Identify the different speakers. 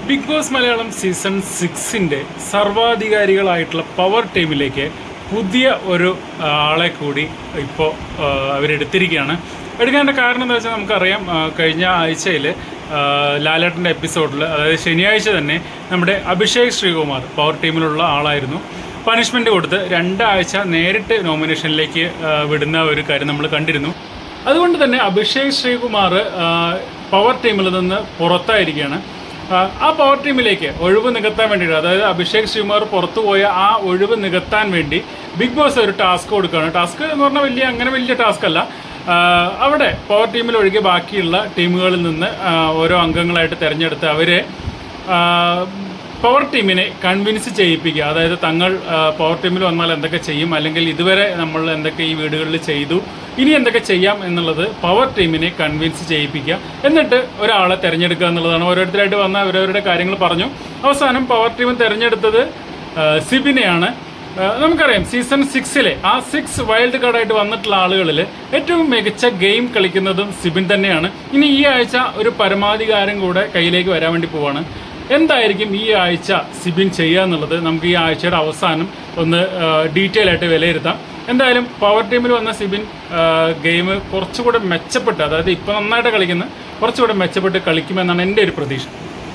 Speaker 1: Big Boss Malayalam season 6-ന്റെ സർവാധികാരികളായിട്ടുള്ള power ടീമിലേക്ക് പുതിയ ഒരു ആളെ കൂടി ഇപ്പോൾ അവരെടുത്തിരിക്കുകയാണ്. എടുക്കേണ്ട കാരണം എന്താ വെച്ചാൽ നമുക്കറിയാം, കഴിഞ്ഞ ആഴ്ചയിൽ ലാലേട്ടൻ്റെ എപ്പിസോഡിൽ, അതായത് ശനിയാഴ്ച തന്നെ നമ്മുടെ അഭിഷേക് ശ്രീകുമാർ പവർ ടീമിലുള്ള ആളായിരുന്നു. പണിഷ്മെൻറ്റ് കൊടുത്ത് 2 ആഴ്ച നേരിട്ട് നോമിനേഷനിലേക്ക് വിടുന്ന ഒരു കാര്യം നമ്മൾ കണ്ടിരുന്നു. അതുകൊണ്ട് തന്നെ അഭിഷേക് ശ്രീകുമാർ പവർ ടീമിൽ നിന്ന് പുറത്തായിരിക്കുകയാണ്. ആ പവർ ടീമിലേക്ക് ഒഴിവ് നികത്താൻ വേണ്ടിയിട്ട്, അതായത് അഭിഷേക് ശ്രീകുമാർ പുറത്തുപോയ ആ ഒഴിവ് നികത്താൻ വേണ്ടി ബിഗ് ബോസ് ഒരു ടാസ്ക് കൊടുക്കുകയാണ്. ടാസ്ക് എന്ന് പറഞ്ഞാൽ അങ്ങനെ വലിയ ടാസ്ക് അല്ല. അവിടെ പവർ ടീമിൽ ഒഴികെ ബാക്കിയുള്ള ടീമുകളിൽ നിന്ന് ഓരോ അംഗങ്ങളായിട്ട് തിരഞ്ഞെടുത്ത് അവരെ പവർ ടീമിനെ കൺവിൻസ് ചെയ്യിപ്പിക്കുക. അതായത് തങ്ങൾ പവർ ടീമിൽ വന്നാൽ എന്തൊക്കെ ചെയ്യും, അല്ലെങ്കിൽ ഇതുവരെ നമ്മൾ എന്തൊക്കെ ഈ വീടുകളിൽ ചെയ്തു, ഇനി എന്തൊക്കെ ചെയ്യാം എന്നുള്ളത് പവർ ടീമിനെ കൺവിൻസ് ചെയ്യിപ്പിക്കുക. എന്നിട്ട് ഒരാളെ തിരഞ്ഞെടുക്കുക എന്നുള്ളതാണ്. ഓരോരുത്തരായിട്ട് വന്ന അവരവരുടെ കാര്യങ്ങൾ പറഞ്ഞു. അവസാനം പവർ ടീം തിരഞ്ഞെടുത്തത് സിബിനെയാണ്. നമുക്കറിയാം സീസൺ 6-ലെ ആ 6 വൈൽഡ് കാർഡായിട്ട് വന്നിട്ടുള്ള ആളുകളിൽ ഏറ്റവും മികച്ച ഗെയിം കളിക്കുന്നതും സിബിൻ തന്നെയാണ്. ഇനി ഈ ആഴ്ച ഒരു പരമാധികാരം കൂടെ കയ്യിലേക്ക് വരാൻ വേണ്ടി പോവാണ്. എന്തായിരിക്കും ഈ ആഴ്ച സിബിൻ ചെയ്യുക എന്നുള്ളത് നമുക്ക് ഈ ആഴ്ചയുടെ അവസാനം ഒന്ന് ഡീറ്റെയിൽ ആയിട്ട് വിലയിരുത്താം. എന്തായാലും പവർ ടീമിൽ വന്ന സിബിൻ ഗെയിം കുറച്ചുകൂടെ മെച്ചപ്പെട്ട്, അതായത് ഇപ്പോൾ നന്നായിട്ട് കളിക്കുന്ന കുറച്ചുകൂടെ മെച്ചപ്പെട്ട് കളിക്കുമെന്നാണ് എൻ്റെ ഒരു പ്രതീക്ഷ.